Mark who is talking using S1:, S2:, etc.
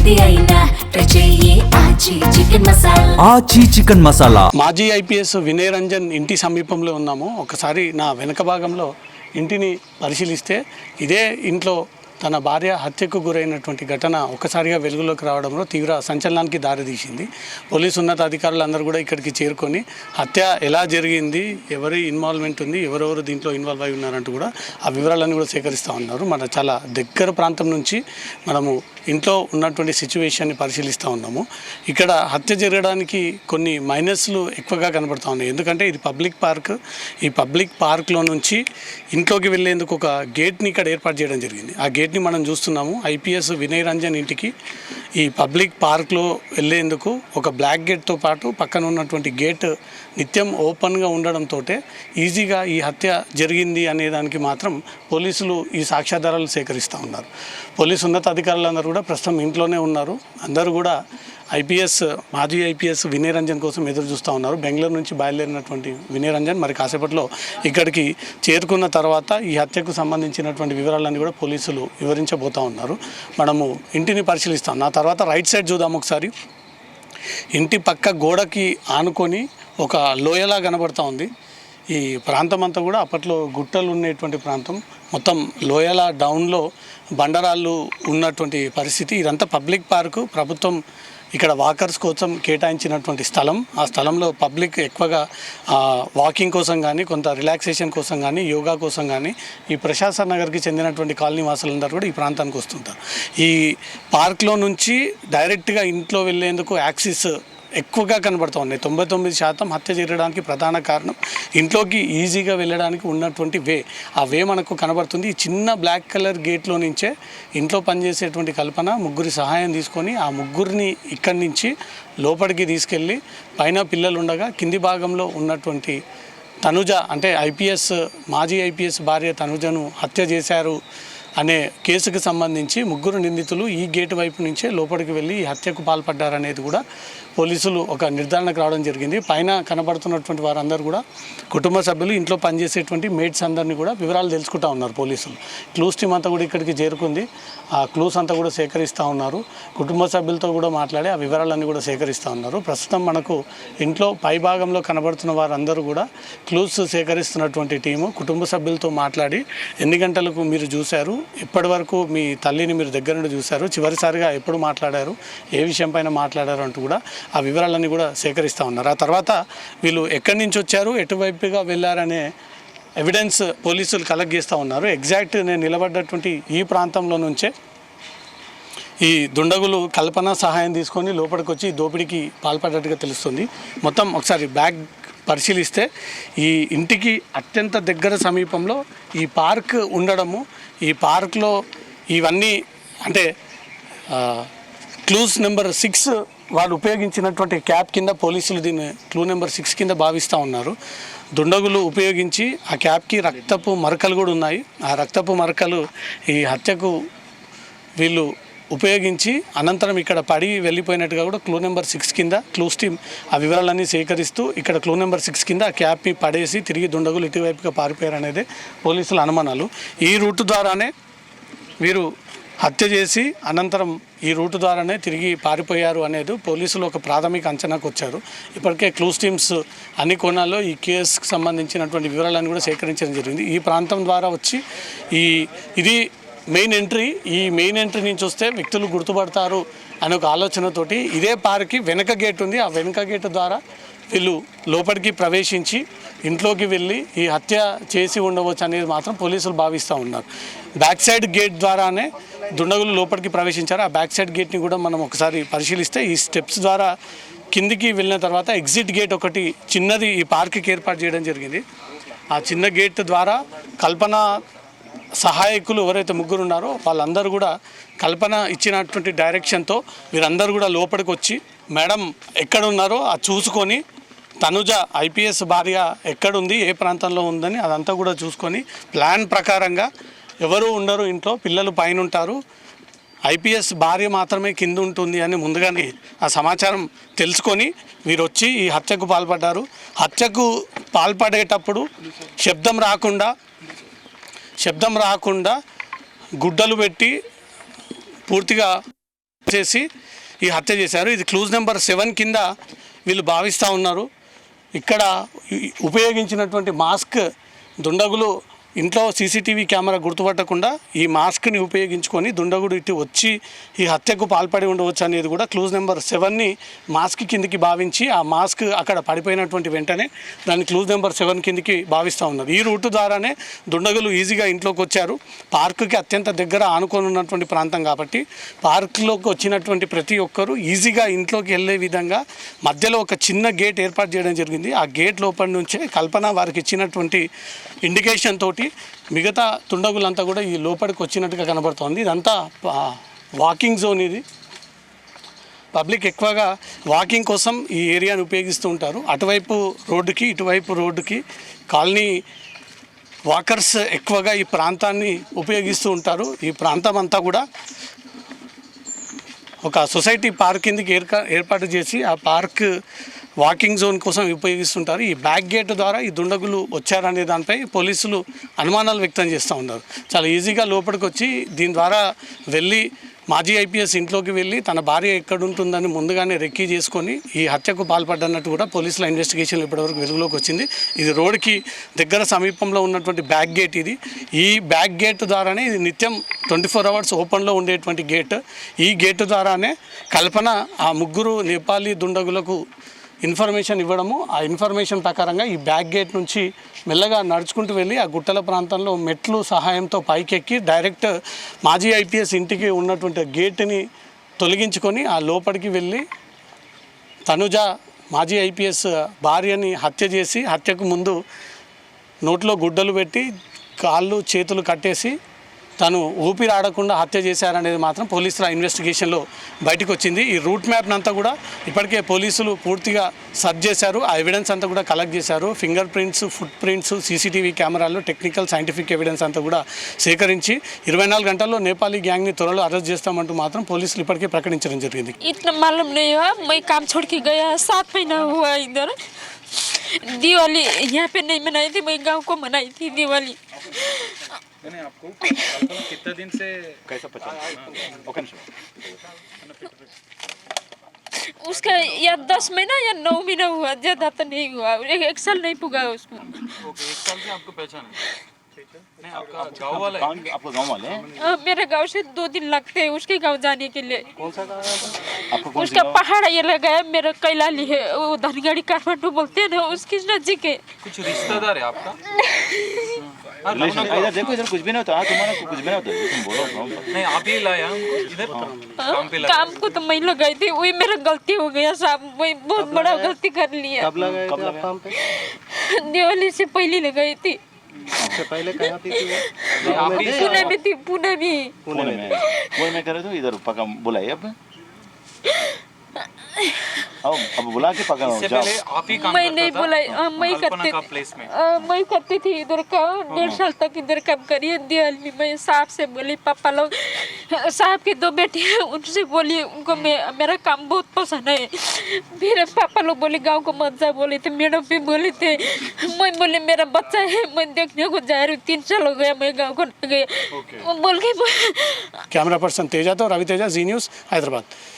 S1: ఆచి చికెన్ మసాలా.
S2: మాజీ ఐపీఎస్ వినయ్ రంజన్ ఇంటి సమీపంలో ఉన్నాము. ఒకసారి నా వెనక భాగంలో ఇంటిని పరిశీలిస్తే ఇదే ఇంట్లో తన భార్య హత్యకు గురైనటువంటి ఘటన ఒక్కసారిగా వెలుగులోకి రావడంలో తీవ్ర సంచలనానికి దారితీసింది. పోలీసు ఉన్నతాధికారులు అందరూ కూడా ఇక్కడికి చేరుకొని హత్య ఎలా జరిగింది, ఎవరి ఇన్వాల్వ్మెంట్ ఉంది, ఎవరెవరు దీంట్లో ఇన్వాల్వ్ అయి ఉన్నారంటూ కూడా ఆ వివరాలన్నీ కూడా సేకరిస్తూ ఉన్నారు. మన చాలా దగ్గర ప్రాంతం నుంచి మనము ఇంట్లో ఉన్నటువంటి సిచ్యువేషన్ని పరిశీలిస్తూ ఉన్నాము. ఇక్కడ హత్య జరగడానికి కొన్ని మైనస్లు ఎక్కువగా కనబడుతూ ఉన్నాయి. ఎందుకంటే ఇది పబ్లిక్ పార్క్. ఈ పబ్లిక్ పార్క్లో నుంచి ఇంట్లోకి వెళ్ళేందుకు ఒక గేట్ని ఇక్కడ ఏర్పాటు చేయడం జరిగింది. ఆ గేట్ని మనం చూస్తున్నాము. ఐపీఎస్ వినయ్ రంజన్ ఇంటికి ఈ పబ్లిక్ పార్క్లో వెళ్ళేందుకు ఒక బ్లాక్ గేట్తో పాటు పక్కన ఉన్నటువంటి గేట్ నిత్యం ఓపెన్గా ఉండడంతో ఈజీగా ఈ హత్య జరిగింది అనే దానికి మాత్రం పోలీసులు ఈ సాక్ష్యాధారాలు సేకరిస్తూ ఉన్నారు. పోలీసు ఉన్నతాధికారులందరూ కూడా ప్రస్తుతం ఇంట్లోనే ఉన్నారు. అందరూ కూడా మాజీ ఐపీఎస్ వినయ్ రంజన్ కోసం ఎదురు చూస్తూ ఉన్నారు. బెంగళూరు నుంచి బయలుదేరినటువంటి వినయ్ రంజన్ మరి కాసేపట్లో ఇక్కడికి చేరుకున్న తర్వాత ఈ హత్యకు సంబంధించినటువంటి వివరాలన్నీ కూడా పోలీసులు వివరించబోతూ ఉన్నారు. మనము ఇంటిని పరిశీలిస్తాం. నా తర్వాత రైట్ సైడ్ చూద్దాం ఒకసారి. ఇంటి పక్క గోడకి ఆనుకొని ఒక లోయలా కనబడుతూ ఉంది. ఈ ప్రాంతం అంతా కూడా అప్పట్లో గుట్టలు ఉండేటువంటి ప్రాంతం. మొత్తం లోయల డౌన్లో బండరాళ్ళు ఉన్నటువంటి పరిస్థితి. ఇదంతా పబ్లిక్ పార్కు. ప్రభుత్వం ఇక్కడ వాకర్స్ కోసం కేటాయించినటువంటి స్థలం. ఆ స్థలంలో పబ్లిక్ ఎక్కువగా వాకింగ్ కోసం కానీ, కొంత రిలాక్సేషన్ కోసం కానీ, యోగా కోసం కానీ ఈ ప్రశాసన్ నగర్కి చెందినటువంటి కాలనీ వాసులందరూ కూడా ఈ ప్రాంతానికి వస్తుంటారు. ఈ పార్క్లో నుంచి డైరెక్ట్గా ఇంట్లో వెళ్ళేందుకు యాక్సిస్ ఎక్కువగా కనబడుతూ ఉన్నాయి. 99% హత్య జరగడానికి ప్రధాన కారణం ఇంట్లోకి ఈజీగా వెళ్ళడానికి ఉన్నటువంటి వే. ఆ వే మనకు కనబడుతుంది. ఈ చిన్న బ్లాక్ కలర్ గేట్లో నుంచే ఇంట్లో పనిచేసేటువంటి కల్పన ముగ్గురి సహాయం తీసుకొని ఆ ముగ్గురిని ఇక్కడి నుంచి లోపలికి తీసుకెళ్ళి పైన పిల్లలు ఉండగా కింది భాగంలో ఉన్నటువంటి తనుజ, అంటే మాజీ ఐపీఎస్ భార్య తనుజను హత్య చేశారు అనే కేసుకు సంబంధించి ముగ్గురు నిందితులు ఈ గేటు వైపు నుంచే లోపలికి వెళ్ళి ఈ హత్యకు పాల్పడ్డారనేది కూడా పోలీసులు ఒక నిర్ధారణకు రావడం జరిగింది. పైన కనబడుతున్నటువంటి వారందరూ కూడా కుటుంబ సభ్యులు, ఇంట్లో పనిచేసేటువంటి మేట్స్ అందరినీ కూడా వివరాలు తెలుసుకుంటూ ఉన్నారు పోలీసులు. క్లూస్ టీమ్ అంతా కూడా ఇక్కడికి చేరుకుంది. ఆ క్లూస్ అంతా కూడా సేకరిస్తూ ఉన్నారు. కుటుంబ సభ్యులతో కూడా మాట్లాడి ఆ వివరాలన్నీ కూడా సేకరిస్తూ ఉన్నారు. ప్రస్తుతం మనకు ఇంట్లో పై భాగంలో కనబడుతున్న వారందరూ కూడా క్లూస్ సేకరిస్తున్నటువంటి టీము కుటుంబ సభ్యులతో మాట్లాడి ఎన్ని గంటలకు మీరు చూశారు, ఎప్పటి వరకు మీ తల్లిని మీరు దగ్గర నుండి చూశారు, చివరిసారిగా ఎప్పుడు మాట్లాడారు, ఏ విషయం పైన మాట్లాడారు అంటూ కూడా ఆ వివరాలన్నీ కూడా సేకరిస్తూ ఉన్నారు. ఆ తర్వాత వీళ్ళు ఎక్కడి నుంచి వచ్చారు, ఎటువైపుగా వెళ్ళారనే ఎవిడెన్స్ పోలీసులు కలెక్ట్ చేస్తూ ఉన్నారు. ఎగ్జాక్ట్ నేను నిలబడ్డటువంటి ఈ ప్రాంతంలో నుంచే ఈ దుండగులు కల్పన సహాయం తీసుకొని లోపలికి వచ్చి దోపిడీకి పాల్పడ్డట్టుగా తెలుస్తుంది. మొత్తం ఒకసారి బ్యాగ్ పరిశీలిస్తే ఈ ఇంటికి అత్యంత దగ్గర సమీపంలో ఈ పార్క్ ఉండడము, ఈ పార్క్లో ఇవన్నీ అంటే క్లూస్ నెంబర్ 6 వాళ్ళు ఉపయోగించినటువంటి క్యాప్ కింద పోలీసులు దీన్ని క్లూ నెంబర్ 6 కింద భావిస్తూ ఉన్నారు. దుండగులు ఉపయోగించి ఆ క్యాప్కి రక్తపు మరకలు కూడా ఉన్నాయి. ఆ రక్తపు మరకలు ఈ హత్యకు వీళ్ళు ఉపయోగించి అనంతరం ఇక్కడ పడి వెళ్ళిపోయినట్టుగా కూడా క్లూ నెంబర్ 6 కింద క్లూస్ టీమ్ ఆ వివరాలన్నీ సేకరిస్తూ ఇక్కడ క్లూ నెంబర్ 6 కింద ఆ క్యాప్ని పడేసి తిరిగి దుండగులు ఇటువైపుగా పారిపోయారు అనేది పోలీసుల అనుమానాలు. ఈ రూటు ద్వారానే వీరు హత్య చేసి అనంతరం ఈ రూటు ద్వారానే తిరిగి పారిపోయారు అనేది పోలీసులు ఒక ప్రాథమిక అంచనాకు వచ్చారు. ఇప్పటికే క్లూస్ టీమ్స్ అన్ని కోణాల్లో ఈ కేసుకు సంబంధించినటువంటి వివరాలను కూడా సేకరించడం జరిగింది. ఈ ప్రాంతం ద్వారా వచ్చి ఇది మెయిన్ ఎంట్రీ. ఈ మెయిన్ ఎంట్రీ నుంచి వస్తే వ్యక్తులు గుర్తుపడతారు అనే ఒక ఆలోచనతోటి ఇదే పార్క్కి వెనక గేట్ ఉంది. ఆ వెనక గేటు ద్వారా వీళ్ళు లోపలికి ప్రవేశించి ఇంట్లోకి వెళ్ళి ఈ హత్య చేసి ఉండవచ్చు అనేది మాత్రం పోలీసులు భావిస్తూ ఉన్నారు. బ్యాక్ సైడ్ గేట్ ద్వారానే దుండగులు లోపలికి ప్రవేశించారు. ఆ బ్యాక్ సైడ్ గేట్ని కూడా మనం ఒకసారి పరిశీలిస్తే ఈ స్టెప్స్ ద్వారా కిందికి వెళ్ళిన తర్వాత ఎగ్జిట్ గేట్ ఒకటి చిన్నది ఈ పార్క్కి ఏర్పాటు చేయడం జరిగింది. ఆ చిన్న గేట్ ద్వారా కల్పన సహాయకులు ఎవరైతే ముగ్గురు ఉన్నారో వాళ్ళందరూ కూడా కల్పన ఇచ్చినటువంటి డైరెక్షన్తో వీరందరూ కూడా లోపలికి వచ్చి మేడం ఎక్కడ ఉన్నారో అది చూసుకొని తనుజ ఐపీఎస్ భార్య ఎక్కడుంది, ఏ ప్రాంతంలో ఉందని అదంతా కూడా చూసుకొని ప్లాన్ ప్రకారంగా ఎవరు ఉండరు, ఇంట్లో పిల్లలు పైన ఉంటారు, ఐపీఎస్ భార్య మాత్రమే కింద ఉంటుంది అని ముందుగానే ఆ సమాచారం తెలుసుకొని వీరు వచ్చి ఈ హత్యకు పాల్పడ్డారు. హత్యకు పాల్పడేటప్పుడు శబ్దం రాకుండా గుడ్డలు పెట్టి పూర్తిగా చేసి ఈ హత్య చేశారు. ఇది క్లూజ్ నెంబర్ 7 కింద వీళ్ళు భావిస్తూ ఉన్నారు. ఇక్కడ ఉపయోగించినటువంటి మాస్క్ దుండగులు ఇంట్లో సీసీటీవీ కెమెరా గుర్తుపట్టకుండా ఈ మాస్క్ని ఉపయోగించుకొని దుండగుడు ఇటు వచ్చి ఈ హత్యకు పాల్పడి ఉండవచ్చు అనేది కూడా క్లూజ్ నెంబర్ 7ని మాస్క్ కిందికి భావించి ఆ మాస్క్ అక్కడ పడిపోయినటువంటి వెంటనే దాన్ని క్లూజ్ నెంబర్ 7 కిందికి భావిస్తూ ఉన్నారు. ఈ రూటు ద్వారానే దుండగులు ఈజీగా ఇంట్లోకి వచ్చారు. పార్కుకి అత్యంత దగ్గర ఆనుకొని ఉన్నటువంటి ప్రాంతం కాబట్టి పార్కులోకి వచ్చినటువంటి ప్రతి ఒక్కరూ ఈజీగా ఇంట్లోకి వెళ్ళే విధంగా మధ్యలో ఒక చిన్న గేట్ ఏర్పాటు చేయడం జరిగింది. ఆ గేట్ లోపల నుంచే కల్పన వారికి ఇచ్చినటువంటి ఇండికేషన్ తోటి మిగతా దుండగులంతా కూడా ఈ లోపలికి వచ్చినట్టుగా కనబడుతోంది. ఇదంతా వాకింగ్ జోన్. ఇది పబ్లిక్ ఎక్కువగా వాకింగ్ కోసం ఈ ఏరియాని ఉపయోగిస్తూ ఉంటారు. అటువైపు రోడ్డుకి ఇటువైపు రోడ్డుకి కాలనీ వాకర్స్ ఎక్కువగా ఈ ప్రాంతాన్ని ఉపయోగిస్తూ ఉంటారు. ఈ ప్రాంతం అంతా కూడా ఒక సొసైటీ పార్క్ కిందకి ఏర్పాటు చేసి ఆ పార్క్ వాకింగ్ జోన్ కోసం ఉపయోగిస్తుంటారు. ఈ బ్యాక్ గేట్ ద్వారా ఈ దుండగులు వచ్చారనే దానిపై పోలీసులు అనుమానాలు వ్యక్తం చేస్తూ ఉన్నారు. చాలా ఈజీగా లోపలికి వచ్చి దీని ద్వారా వెళ్ళి మాజీ ఐపీఎస్ ఇంట్లోకి వెళ్ళి తన భార్య ఎక్కడుంటుందని ముందుగానే రెక్కీ చేసుకొని ఈ హత్యకు పాల్పడ్డన్నట్టు కూడా పోలీసుల ఇన్వెస్టిగేషన్లు ఇప్పటివరకు వెలుగులోకి వచ్చింది. ఇది రోడ్డుకి దగ్గర సమీపంలో ఉన్నటువంటి బ్యాక్ గేట్. ఇది ఈ బ్యాక్ గేట్ ద్వారానే ఇది నిత్యం 24 అవర్స్ ఓపెన్లో ఉండేటువంటి గేట్. ఈ గేటు ద్వారానే కల్పన ఆ ముగ్గురు నేపాలీ దుండగులకు ఇన్ఫర్మేషన్ ఇవ్వడము, ఆ ఇన్ఫర్మేషన్ ప్రకారంగా ఈ బ్యాక్ గేట్ నుంచి మెల్లగా నడుచుకుంటూ వెళ్ళి ఆ గుట్టల ప్రాంతంలో మెట్లు సహాయంతో పైకెక్కి డైరెక్ట్ మాజీ ఐపీఎస్ ఇంటికి ఉన్నటువంటి గేటుని తొలగించుకొని ఆ లోపలికి వెళ్ళి తనుజ మాజీ ఐపీఎస్ భార్యని హత్య చేసి హత్యకు ముందు నోట్లో గుడ్డలు పెట్టి కాళ్ళు చేతులు కట్టేసి తను ఊపిరి ఆడకుండా హత్య చేశారనేది మాత్రం పోలీసుల ఇన్వెస్టిగేషన్లో బయటకు వచ్చింది. ఈ రూట్ మ్యాప్ని అంతా కూడా ఇప్పటికే పోలీసులు పూర్తిగా సర్చ్ చేశారు. ఆ ఎవిడెన్స్ అంతా కూడా కలెక్ట్ చేశారు. Finger prints, foot prints, CCTV కెమెరాలు, టెక్నికల్ సైంటిఫిక్ ఎవిడెన్స్ అంతా కూడా సేకరించి 24 గంటల్లో నేపాలీ గ్యాంగ్ని త్వరలో అరెస్ట్ చేస్తామంటూ మాత్రం పోలీసులు ఇప్పటికే ప్రకటించడం జరిగింది.
S1: इतना मालूम नहीं हुआ, मैं काम छोड़ के गया 7 महीना हुआ इधर। दिवाली यहाँ पे नहीं मनाई थी, मैं गांव को मनाई थी दिवाली।
S3: नहीं आपको कल्पना कितने दिन से कैसा पहचाना? ओके
S1: उसका या 10 महीना या 9 महीना हुआ, ज़्यादा तो नहीं हुआ, एक साल नहीं पुगा उसको।
S3: ओके, 1 साल से आपको पहचान है? नहीं आपका गाँव वाला है?
S4: आपका गाँव वाले हैं?
S1: मेरे गांव से 2 दिन लगते हैं उसके गांव जाने के लिए।
S4: कौन सा गाँव है आपका? कौन
S1: उसका पहाड़ ये लगा है, मेरा कैलाली है, वो धनगढ़ी काठमांडू बोलते हैं ना, उसके नजदीक है।
S3: कुछ रिश्तेदार है आपका?
S4: इधर देखो, इधर कुछ भी नहीं होता, तुम्हारा कुछ भी नहीं होता, तुम बोलो गाँव पर।
S3: नहीं आप ही लाया इधर काम पे लगा?
S1: काम को तो मैं लगाई थी, वही मेरा गलती हो गया साहब, वही बहुत बड़ा गलती कर लिया।
S4: कब लगाए थे आप काम पे?
S1: दिवाली से पहले लगाई थी।
S4: उससे पहले कहाँ थी तू?
S3: आप ही
S1: पुणे में थी, पुणे में।
S4: पुणे में करे तो इधर पका बुलाइए अब। अब बुला के पका
S3: इससे
S4: जाओ।
S3: पहले आप ही काम
S1: मैं
S3: करता
S1: नहीं
S3: था?
S1: बुलाई, मैं
S3: कल्पना
S1: करती
S3: का प्लेस में?
S1: मैं करती थी इधर का 1.5 साल तक इधर काम करिए। दिवाली में साहब से बोली, पापा लोग साहब के 2 बेटे हैं, उनसे बोली उनको मेरा काम बहुत पसंद है। फिर पापा लोग बोले गांव को मत जा बोले थे, मैडम भी बोले थे। मैं बोले मेरा बच्चा है, मैं देखने को जा रही हूँ, 3 साल हो गया मैं गाँव को नहीं गई। वो बोल के
S2: कैमरा पर्सन तेजा तो रवि तेजा, जी न्यूज़, हैदराबाद।